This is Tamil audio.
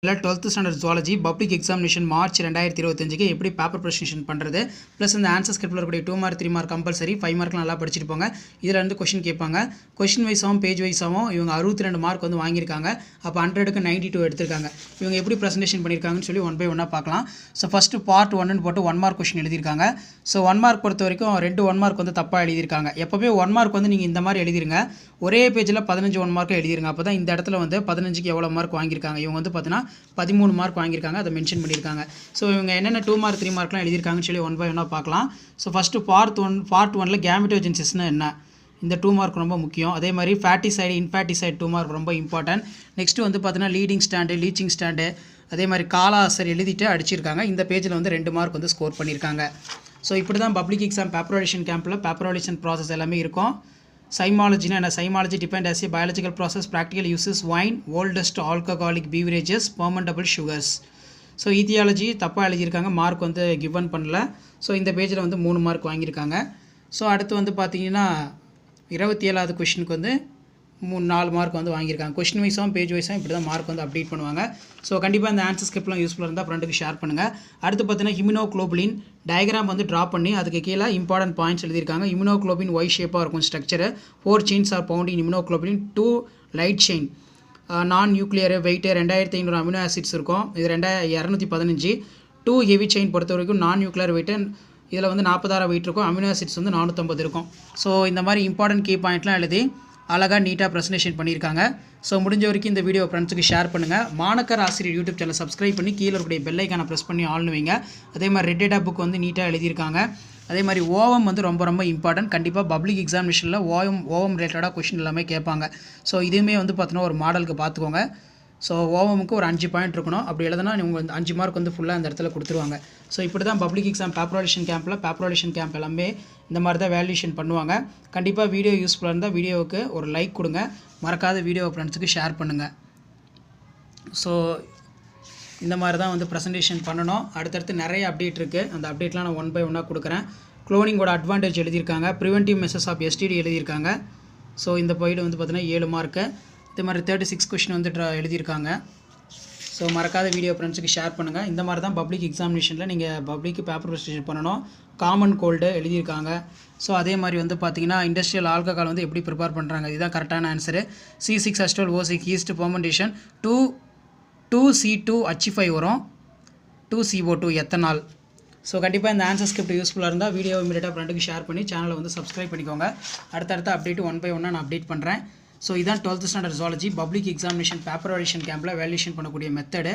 12th standard zoology public examination March 2025க்கு எப்படி பேப்பர் ப்ரெசன்டேஷன் பண்ணுறது ப்ளஸ் இந்த ஆன்சர் ஸ்கிரிப்டில் இருக்கக்கூடிய 2 மார்க் 3 மார்க் கம்பல்சரி 5 மார்க்லாம் நல்லா படிச்சுட்டு போங்க. இதில் வந்து கொஷின் கேட்பாங்க. கொஷின் வைஸாகவும் பேஜ் வைஸாகவும் இவங்க 62 மார்க் வந்து வாங்கியிருக்காங்க. அப்போ 100க்கு 92 எடுத்திருக்காங்க. இவங்க எப்படி ப்ரெசன்டேஷன் பண்ணியிருக்காங்கன்னு சொல்லி ஒன் பை ஒன்னாக பார்க்கலாம். ஸோ ஃபஸ்ட்டு பார்ட் 1ன்னு போட்டு 1 மார்க் கொஷின் எழுதியிருக்காங்க. ஸோ 1 மார்க் பொறுத்த வரைக்கும் 2 1 மார்க் வந்து தப்பாக எழுதியிருக்காங்க. எப்போவே 1 மார்க் வந்து நீங்கள் இந்த மாதிரி எழுதிருங்க. ஒரே பேஜில் 15 1 மார்க் எழுதிருங்க. அப்போ தான் இந்த இடத்துல வந்து 15க்கு எவ்வளோ மார்க் வாங்கியிருக்காங்க. இவங்க வந்து பார்த்தீங்கன்னா 13 மார்க் வாங்கியிருக்காங்க. அதை மென்ஷன் பண்ணியிருக்காங்க. ஸோ இவங்க என்னென்ன 2 மார்க் 3 மார்க்லாம் எழுதியிருக்காங்கன்னு சொல்லி ஒன் பை ஒன்னாக பார்க்கலாம். ஸோ ஃபஸ்ட்டு பார்ட் 1ல் கேமெட்டோஜென்சிஸ்னா என்ன, இந்த 2 மார்க் ரொம்ப முக்கியம். அதே மாதிரி ஃபேட்டிசைடு இன்ஃபேட்டிசைடு 2 மார்க் ரொம்ப இம்பார்ட்டன்ட். நெக்ஸ்ட்டு வந்து பார்த்தீங்கன்னா லீடிங் ஸ்டாண்டு லீச்சிங் ஸ்டாண்டு அதே மாதிரி காலாசர் எழுதிட்டு அடிச்சிருக்காங்க. இந்த பேஜில் வந்து 2 மார்க் வந்து ஸ்கோர் பண்ணியிருக்காங்க. ஸோ இப்படி தான் பப்ளிக் எக்ஸாம் பேப்பரேஷன் கேம்பில் பேப்பரேஷன் ப்ராசஸ் எல்லாமே இருக்கும். சைமாலஜினா என்ன, zymology depend as a biological process practical uses wine oldest alcoholic beverages fermentable sugars. So etiology தப்பாக எழுதியிருக்காங்க, மார்க் வந்து கிவன் பண்ணல. ஸோ இந்த பேஜில் வந்து 3 மார்க் வாங்கியிருக்காங்க. ஸோ அடுத்து வந்து பார்த்தீங்கன்னா 27வது கொஷினுக்கு வந்து 4 மார்க் வந்து வாங்கியிருக்காங்க. கொஷின் வைஸாகவும் பேஜ் வைஸாகவும் இப்படி தான் மார்க் வந்து அப்டேட் பண்ணுவாங்க. ஸோ கண்டிப்பாக இந்த ஆன்சர் ஸ்கிரிப்ட்லாம் யூஸ்ஃபுல்லாக இருந்தால் ஃப்ரெண்டுக்கு ஷேர் பண்ணுங்கள். அடுத்து பார்த்தீங்கன்னா ஹிமினோகுளோபின் டயக்ராம் வந்து ட்ரா பண்ணி அதுக்கு கீழே இம்பார்ட்டன்ட் பாயிண்ட்ஸ் எழுதியிருக்காங்க. இம்யூனோகுளோபின் ஒய் ஷேப்பாக இருக்கும் structure. 4 chains are bound in immunoglobulin, 2 light chain நான் நியூக்ளியர் வெயிட்டு 2500 அமினோ ஆசிட்ஸ் இருக்கும். இது 215. 2 ஹெவி செயின் பொறுத்த வரைக்கும் நான் நியூக்ளியர் வெயிட்டு இதில் வந்து 40,000 வெயிட் இருக்கும். அமினோ ஆசிட்ஸ் வந்து 450 இருக்கும். ஸோ இந்த மாதிரி இம்பார்ட்டன்ட் கீ பாயிண்ட்லாம் எழுதி அழகாக நீட்டாக ப்ரெசன்டேஷன் பண்ணியிருக்காங்க. ஸோ முடிஞ்ச வரைக்கும் இந்த வீடியோ ஃப்ரெண்ட்ஸுக்கு ஷேர் பண்ணுங்கள். மாணக்கர் ஆசிரியர் யூடியூப் சேனல் சப்ஸ்கிரைப் பண்ணி கீழே இருக்கக்கூடிய பெல் ஐக்கானை ப்ரெஸ் பண்ணி ஆள்னு வைங்க. அதே மாதிரி ரெட் டேட்டா புக் வந்து நீட்டாக எழுதியிருக்காங்க. அதே மாதிரி ஓவம் வந்து ரொம்ப ரொம்ப இம்பார்ட்டன்ட். கண்டிப்பாக பப்ளிக் எக்ஸாமினேஷனில் ஓவம் ரிலேட்டடாக கொஷின் எல்லாமே கேட்பாங்க. ஸோ இதுவுமே வந்து பார்த்தீங்கன்னா ஒரு மாடலுக்கு பார்த்துக்கோங்க. ஸோ ஓவமுக்கு ஒரு 5 பாயிண்ட் இருக்கணும். அப்படி எழுதுனா நீங்கள் வந்து 5 மார்க் வந்து ஃபுல்லாக அந்த இடத்துல கொடுத்துருவாங்க. ஸோ இப்படி தான் பப்ளிக் எக்ஸாம் பேப்பரேஷன் கேம்ப் எல்லாமே இந்த மாதிரி தான் வேல்யூஷன் பண்ணுவாங்க. கண்டிப்பாக வீடியோ யூஸ்ஃபுல்லாக இருந்தால் வீடியோவுக்கு ஒரு லைக் கொடுங்க. மறக்காத வீடியோ ஃப்ரெண்ட்ஸுக்கு ஷேர் பண்ணுங்கள். ஸோ இந்த மாதிரி தான் வந்து ப்ரெசன்டேஷன் பண்ணணும். அடுத்தடுத்து நிறைய அப்டேட் இருக்குது. அந்த அப்டேட்லாம் நான் ஒன் பை ஒன்னாக கொடுக்குறேன். குளோனிங்கோட அட்வான்டேஜ் எழுதியிருக்காங்க. ப்ரிவென்டிவ் மெஷர்ஸ் ஆஃப் எஸ்டிடி எழுதியிருக்காங்க. ஸோ இந்த பாயிண்ட் வந்து பார்த்தீங்கன்னா 7 மார்க்கு. இதே மாதிரி 36 கொஷின் வந்து எழுதியிருக்காங்க. ஸோ மறக்காத வீடியோ ஃப்ரெண்ட்ஸுக்கு ஷேர் பண்ணுங்கள். இந்த மாதிரி தான் பப்ளிக் எக்ஸாமினேஷனில் நீங்கள் பப்ளிக் பேப்பர் ப்ரெசன்டேஷன் பண்ணணும். காமன் கோல்டு எழுதியிருக்காங்க. ஸோ அதே மாதிரி வந்து பார்த்தீங்கன்னா இண்டஸ்ட்ரியல் ஆல்கஹால் வந்து எப்படி ப்ரிப்பேர் பண்ணுறாங்க, இதுதான் கரெக்டான answer. C6H12O6 east fermentation 2C2H5 வரும், 2CO2 எத்தனால். ஸோ கண்டிப்பாக இந்த ஆன்சர் ஸ்கிரிப்ட் யூஸ்ஃபுல்லாக இருந்தால் வீடியோ இமீடியட்டாக ஃப்ரெண்டுக்கு ஷேர் பண்ணி சேனலை வந்து சப்ஸ்கிரைப் பண்ணிக்கோங்க. அடுத்தடுத்த அப்டேட் ஒன் பை ஒன்னாக நான் அப்டேட் பண்ணுறேன். ஸோ இதான் 12th standard zoology public examination பேப்பரேஷன் கேம்பில் வேல்யூஷன் பண்ணக்கூடிய மெத்தடு.